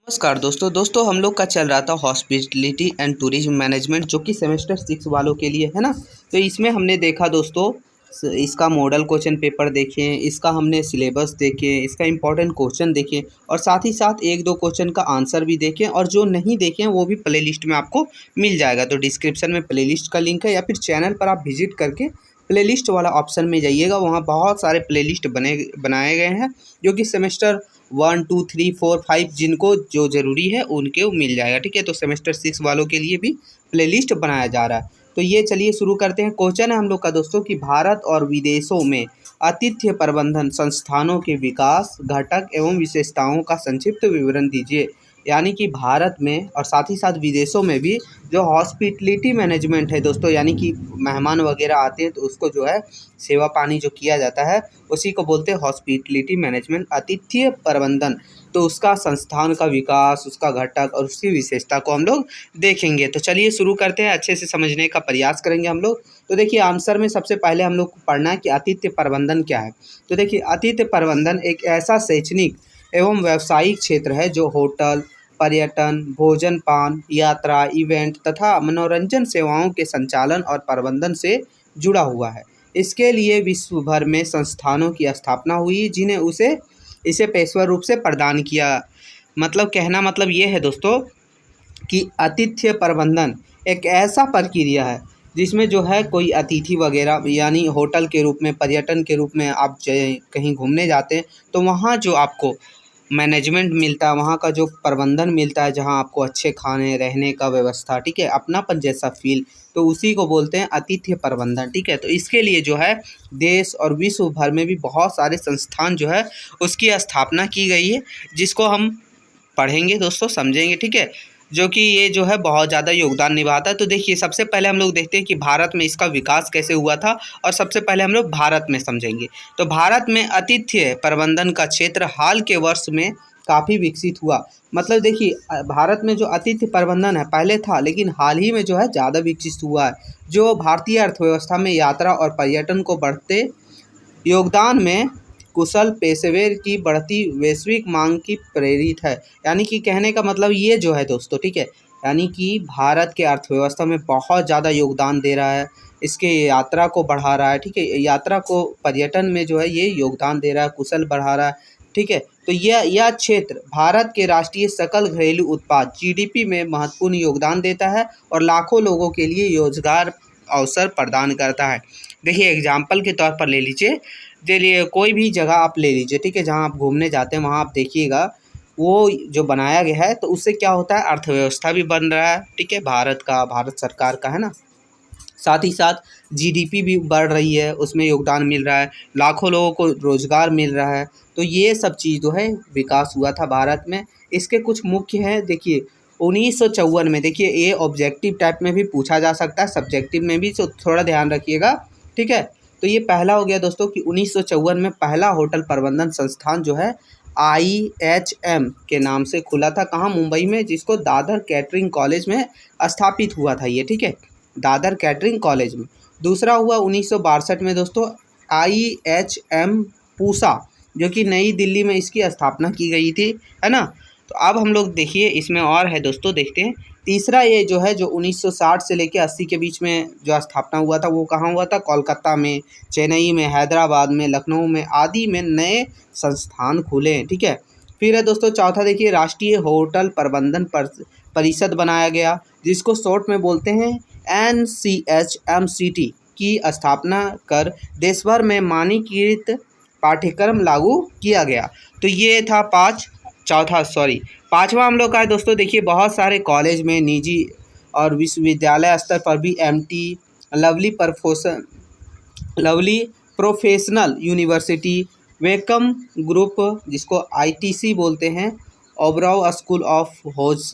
नमस्कार दोस्तों हम लोग का चल रहा था हॉस्पिटलिटी एंड टूरिज्म मैनेजमेंट, जो कि सेमेस्टर 6 वालों के लिए है ना। तो इसमें हमने देखा दोस्तों, इसका मॉडल क्वेश्चन पेपर देखें, इसका हमने सिलेबस देखे, इसका इम्पोर्टेंट क्वेश्चन देखें और साथ ही साथ एक दो क्वेश्चन का आंसर भी देखें। और जो नहीं देखें वो भी प्लेलिस्ट में आपको मिल जाएगा। तो डिस्क्रिप्शन में प्लेलिस्ट का लिंक है या फिर चैनल पर आप विजिट करके प्लेलिस्ट वाला ऑप्शन में जाइएगा। वहाँ बहुत सारे प्लेलिस्ट बनाए गए हैं, जो कि सेमेस्टर 1, 2, 3, 4, 5 जिनको जो ज़रूरी है उनके मिल जाएगा। ठीक है, तो सेमेस्टर 6 वालों के लिए भी प्लेलिस्ट बनाया जा रहा है। तो ये चलिए शुरू करते हैं। क्वेश्चन है हम लोग का दोस्तों कि भारत और विदेशों में आतिथ्य प्रबंधन संस्थानों के विकास, घटक एवं विशेषताओं का संक्षिप्त विवरण दीजिए। यानी कि भारत में और साथ ही साथ विदेशों में भी जो हॉस्पिटलिटी मैनेजमेंट है दोस्तों, यानी कि मेहमान वगैरह आते हैं तो उसको जो है सेवा पानी जो किया जाता है उसी को बोलते हैं हॉस्पिटलिटी मैनेजमेंट, आतिथ्य प्रबंधन। तो उसका संस्थान का विकास, उसका घटक और उसकी विशेषता को हम लोग देखेंगे। तो चलिए शुरू करते हैं, अच्छे से समझने का प्रयास करेंगे हम लोग। तो देखिए आंसर में सबसे पहले हम लोग को पढ़ना है कि आतिथ्य प्रबंधन क्या है। तो देखिए आतिथ्य प्रबंधन एक ऐसा शैक्षणिक एवं व्यावसायिक क्षेत्र है जो होटल, पर्यटन, भोजन पान, यात्रा, इवेंट तथा मनोरंजन सेवाओं के संचालन और प्रबंधन से जुड़ा हुआ है। इसके लिए विश्व भर में संस्थानों की स्थापना हुई, जिन्हें इसे पेशेवर रूप से प्रदान किया। मतलब कहना मतलब ये है दोस्तों कि आतिथ्य प्रबंधन एक ऐसा प्रक्रिया है जिसमें जो है कोई अतिथि वगैरह, यानी होटल के रूप में, पर्यटन के रूप में आप कहीं घूमने जाते हैं तो वहाँ जो आपको मैनेजमेंट मिलता है, वहाँ का जो प्रबंधन मिलता है, जहाँ आपको अच्छे खाने रहने का व्यवस्था, ठीक है, अपनापन जैसा फील, तो उसी को बोलते हैं आतिथ्य प्रबंधन। ठीक है, तो इसके लिए जो है देश और विश्व भर में भी बहुत सारे संस्थान जो है उसकी स्थापना की गई है, जिसको हम पढ़ेंगे दोस्तों, समझेंगे। ठीक है, जो कि ये जो है बहुत ज़्यादा योगदान निभाता है। तो देखिए सबसे पहले हम लोग देखते हैं कि भारत में इसका विकास कैसे हुआ था, और सबसे पहले हम लोग भारत में समझेंगे। तो भारत में आतिथ्य प्रबंधन का क्षेत्र हाल के वर्ष में काफ़ी विकसित हुआ। मतलब देखिए भारत में जो आतिथ्य प्रबंधन है पहले था, लेकिन हाल ही में जो है ज़्यादा विकसित हुआ है, जो भारतीय अर्थव्यवस्था में यात्रा और पर्यटन को बढ़ते योगदान में कुशल पेशेवर की बढ़ती वैश्विक मांग की प्रेरित है। यानी कि कहने का मतलब ये जो है दोस्तों, ठीक है, यानी कि भारत के अर्थव्यवस्था में बहुत ज़्यादा योगदान दे रहा है, इसके यात्रा को बढ़ा रहा है। ठीक है, यात्रा को, पर्यटन में जो है ये योगदान दे रहा है, कुशल बढ़ा रहा है। ठीक है, तो यह क्षेत्र भारत के राष्ट्रीय सकल घरेलू उत्पाद जीडीपी में महत्वपूर्ण योगदान देता है और लाखों लोगों के लिए रोजगार अवसर प्रदान करता है। देखिए एग्जाम्पल के तौर पर ले लीजिए, चलिए कोई भी जगह आप ले लीजिए, ठीक है, जहाँ आप घूमने जाते हैं वहाँ आप देखिएगा वो जो बनाया गया है तो उससे क्या होता है, अर्थव्यवस्था भी बन रहा है। ठीक है, भारत सरकार का है ना, साथ ही साथ जीडीपी भी बढ़ रही है, उसमें योगदान मिल रहा है, लाखों लोगों को रोज़गार मिल रहा है। तो ये सब चीज़ जो है विकास हुआ था भारत में। इसके कुछ मुख्य हैं, देखिए 1954 में, देखिए ये ऑब्जेक्टिव टाइप में भी पूछा जा सकता है, सब्जेक्टिव में भी, तो थोड़ा ध्यान रखिएगा। ठीक है, तो ये पहला हो गया दोस्तों कि 1954 में पहला होटल प्रबंधन संस्थान जो है IHM के नाम से खुला था। कहाँ? मुंबई में, जिसको दादर कैटरिंग कॉलेज में स्थापित हुआ था ये। ठीक है, दादर कैटरिंग कॉलेज में। दूसरा हुआ 1962 में दोस्तों IHM पूसा, जो कि नई दिल्ली में इसकी स्थापना की गई थी, है ना। तो अब हम लोग देखिए इसमें और है दोस्तों, देखते हैं। तीसरा ये जो है जो 1960 से लेकर 80 के बीच में जो स्थापना हुआ था वो कहाँ हुआ था? कोलकाता में, चेन्नई में, हैदराबाद में, लखनऊ में आदि में नए संस्थान खुले। ठीक है, फिर है दोस्तों चौथा, देखिए राष्ट्रीय होटल प्रबंधन परिषद बनाया गया, जिसको शॉर्ट में बोलते हैं NCHMCT की स्थापना कर देश भर में मानकीकृत पाठ्यक्रम लागू किया गया। तो ये था पाँचवा हम लोग का है दोस्तों, देखिए बहुत सारे कॉलेज में, निजी और विश्वविद्यालय स्तर पर भी MT, lovely professional university, vacuum group जिसको ITC बोलते हैं, ओबराव स्कूल ऑफ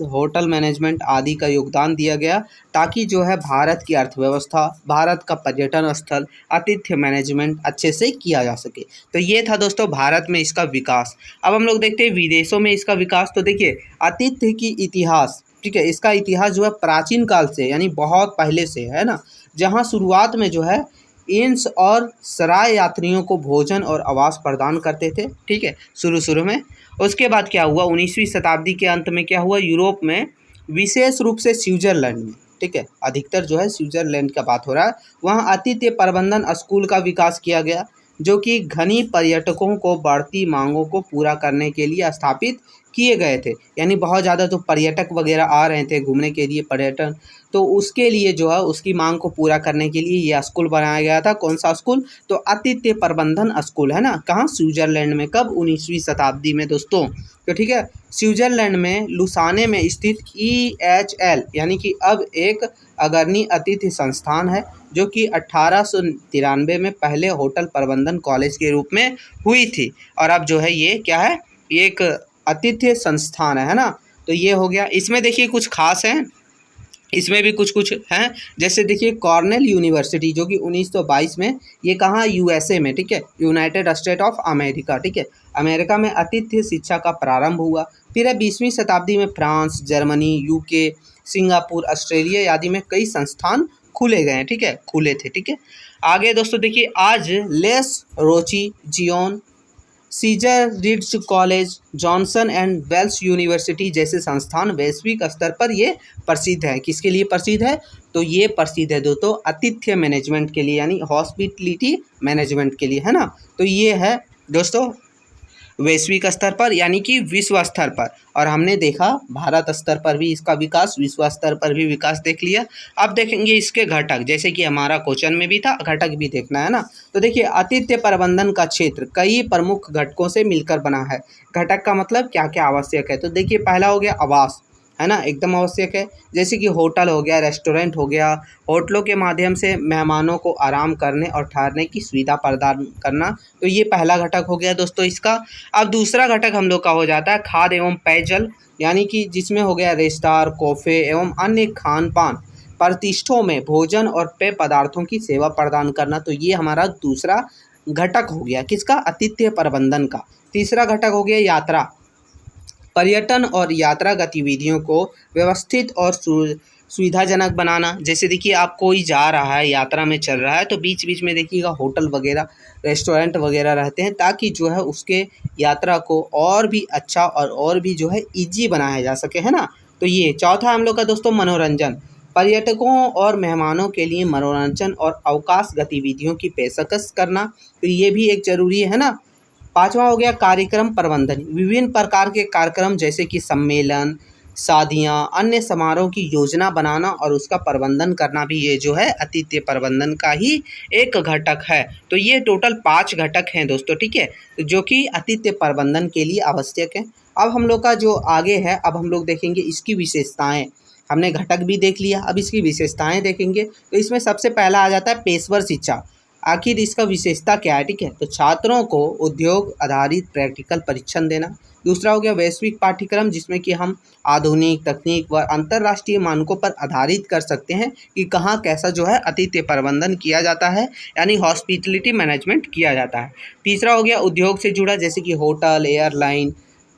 होटल मैनेजमेंट आदि का योगदान दिया गया, ताकि जो है भारत की अर्थव्यवस्था, भारत का पर्यटन स्थल, आतिथ्य मैनेजमेंट अच्छे से किया जा सके। तो ये था दोस्तों भारत में इसका विकास। अब हम लोग देखते हैं विदेशों में इसका विकास। तो देखिए आतिथ्य की इतिहास, ठीक है, इसका इतिहास जो है प्राचीन काल से, यानी बहुत पहले से है ना, जहाँ शुरुआत में जो है इंस और सराय यात्रियों को भोजन और आवास प्रदान करते थे। ठीक है, शुरू में, उसके बाद क्या हुआ, 19वीं शताब्दी के अंत में क्या हुआ, यूरोप में विशेष रूप से स्विट्जरलैंड में, ठीक है, अधिकतर जो है स्विट्जरलैंड का बात हो रहा है, वहाँ आतिथ्य प्रबंधन स्कूल का विकास किया गया, जो कि घनी पर्यटकों को बढ़ती मांगों को पूरा करने के लिए स्थापित किए गए थे। यानी बहुत ज़्यादा जो पर्यटक वगैरह आ रहे थे घूमने के लिए, पर्यटन, तो उसके लिए जो है उसकी मांग को पूरा करने के लिए ये स्कूल बनाया गया था। कौन सा स्कूल, तो आतिथ्य प्रबंधन स्कूल, है ना, कहाँ, स्विट्जरलैंड में। कब, 19वीं शताब्दी में दोस्तों। तो ठीक है, स्विट्जरलैंड में लुसाने में स्थित EHL यानी कि अब एक अग्रणी अतिथि संस्थान है, जो कि 1893 में पहले होटल प्रबंधन कॉलेज के रूप में हुई थी, और अब जो है ये क्या है, ये एक आतिथ्य संस्थान है ना। तो ये हो गया। इसमें देखिए कुछ खास हैं, इसमें भी कुछ कुछ हैं, जैसे देखिए कॉर्नेल यूनिवर्सिटी, जो कि 1922 में, ये कहाँ, USA में, ठीक है, यूनाइटेड स्टेट ऑफ अमेरिका, ठीक है, अमेरिका में आतिथ्य शिक्षा का प्रारंभ हुआ। फिर है 20वीं शताब्दी में France, Germany, UK, Singapore, Australia आदि में कई संस्थान खुले गए हैं, ठीक है, खुले थे, ठीक है। आगे दोस्तों देखिए, आज लेस रोची, जियोन, Cesar Ritz college, Johnson and Wales university जैसे संस्थान वैश्विक स्तर पर ये प्रसिद्ध है। किसके लिए प्रसिद्ध है, तो ये प्रसिद्ध है दोस्तों आतिथ्य मैनेजमेंट के लिए, यानी हॉस्पिटलिटी मैनेजमेंट के लिए, है ना। तो ये है दोस्तों वैश्विक स्तर पर, यानी कि विश्व स्तर पर, और हमने देखा भारत स्तर पर भी इसका विकास, विश्व स्तर पर भी विकास देख लिया। अब देखेंगे इसके घटक, जैसे कि हमारा क्वेश्चन में भी था, घटक भी देखना है ना। तो देखिए आतिथ्य प्रबंधन का क्षेत्र कई प्रमुख घटकों से मिलकर बना है। घटक का मतलब क्या क्या आवश्यक है, तो देखिए पहला हो गया आवास, है ना, एकदम आवश्यक है, जैसे कि होटल हो गया, रेस्टोरेंट हो गया। होटलों के माध्यम से मेहमानों को आराम करने और ठहरने की सुविधा प्रदान करना, तो ये पहला घटक हो गया दोस्तों इसका। अब दूसरा घटक हम लोग का हो जाता है खाद्य एवं पेयजल, यानी कि जिसमें हो गया रेस्टोरेंट, कॉफ़े एवं अन्य खान पान प्रतिष्ठों में भोजन और पेय पदार्थों की सेवा प्रदान करना, तो ये हमारा दूसरा घटक हो गया, किसका, आतिथ्य प्रबंधन का। तीसरा घटक हो गया यात्रा, पर्यटन और यात्रा गतिविधियों को व्यवस्थित और सुविधाजनक बनाना। जैसे देखिए आप कोई जा रहा है, यात्रा में चल रहा है, तो बीच बीच में देखिएगा होटल वगैरह, रेस्टोरेंट वगैरह रहते हैं, ताकि जो है उसके यात्रा को और भी अच्छा और भी जो है ईजी बनाया जा सके, है ना। तो ये चौथा हम लोग का दोस्तों मनोरंजन, पर्यटकों और मेहमानों के लिए मनोरंजन और अवकाश गतिविधियों की पेशकश करना, तो ये भी एक ज़रूरी है ना। पांचवा हो गया कार्यक्रम प्रबंधन, विभिन्न प्रकार के कार्यक्रम जैसे कि सम्मेलन, शादियां, अन्य समारोह की योजना बनाना और उसका प्रबंधन करना भी ये जो है आतिथ्य प्रबंधन का ही एक घटक है। तो ये टोटल 5 घटक हैं दोस्तों, ठीक है, जो कि आतिथ्य प्रबंधन के लिए आवश्यक है। अब हम लोग का जो आगे है, अब हम लोग देखेंगे इसकी विशेषताएँ। हमने घटक भी देख लिया, अब इसकी विशेषताएँ देखेंगे। तो इसमें सबसे पहला आ जाता है पेशेवर शिक्षा। आखिर इसका विशेषता क्या है, ठीक है, तो छात्रों को उद्योग आधारित प्रैक्टिकल परीक्षण देना। दूसरा हो गया वैश्विक पाठ्यक्रम, जिसमें कि हम आधुनिक तकनीक व अंतर्राष्ट्रीय मानकों पर आधारित कर सकते हैं कि कहाँ कैसा जो है आतिथ्य प्रबंधन किया जाता है, यानी हॉस्पिटलिटी मैनेजमेंट किया जाता है। तीसरा हो गया उद्योग से जुड़ा, जैसे कि होटल, एयरलाइन,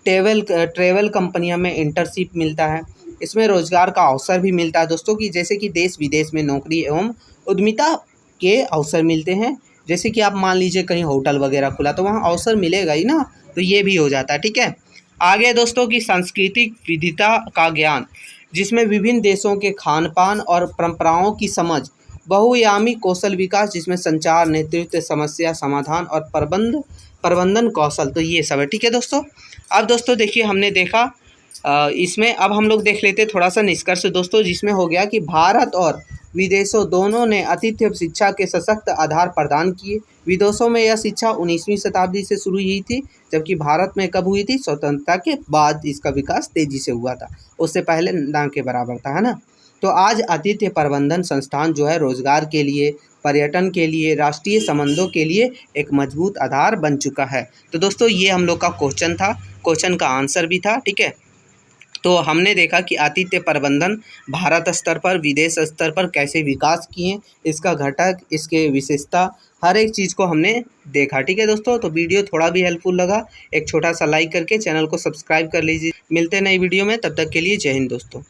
ट्रेवल कंपनियों में इंटर्नशिप मिलता है। इसमें रोजगार का अवसर भी मिलता है दोस्तों, कि जैसे कि देश विदेश में नौकरी एवं उद्यमिता के अवसर मिलते हैं। जैसे कि आप मान लीजिए कहीं होटल वगैरह खुला, तो वहाँ अवसर मिलेगा ही ना, तो ये भी हो जाता है, ठीक है। आगे दोस्तों की सांस्कृतिक विविधता का ज्ञान, जिसमें विभिन्न देशों के खान पान और परंपराओं की समझ। बहुआयामी कौशल विकास, जिसमें संचार, नेतृत्व, समस्या समाधान और प्रबंधन कौशल, तो ये सब है, ठीक है दोस्तों। अब दोस्तों देखिए हमने देखा इसमें, अब हम लोग देख लेते थोड़ा सा निष्कर्ष दोस्तों, जिसमें हो गया कि भारत और विदेशों दोनों ने आतिथ्य शिक्षा के सशक्त आधार प्रदान किए। विदेशों में यह शिक्षा 19वीं शताब्दी से शुरू हुई थी, जबकि भारत में कब हुई थी, स्वतंत्रता के बाद इसका विकास तेजी से हुआ था, उससे पहले ना के बराबर था, है ना। तो आज आतिथ्य प्रबंधन संस्थान जो है रोजगार के लिए, पर्यटन के लिए, राष्ट्रीय संबंधों के लिए एक मजबूत आधार बन चुका है। तो दोस्तों ये हम लोग का क्वेश्चन था, क्वेश्चन का आंसर भी था, ठीक है। तो हमने देखा कि आतिथ्य प्रबंधन भारत स्तर पर, विदेश स्तर पर कैसे विकास किए, इसका घटक, इसके विशेषता, हर एक चीज़ को हमने देखा, ठीक है दोस्तों। तो वीडियो थोड़ा भी हेल्पफुल लगा, एक छोटा सा लाइक करके चैनल को सब्सक्राइब कर लीजिए। मिलते हैं नई वीडियो में, तब तक के लिए जय हिंद दोस्तों।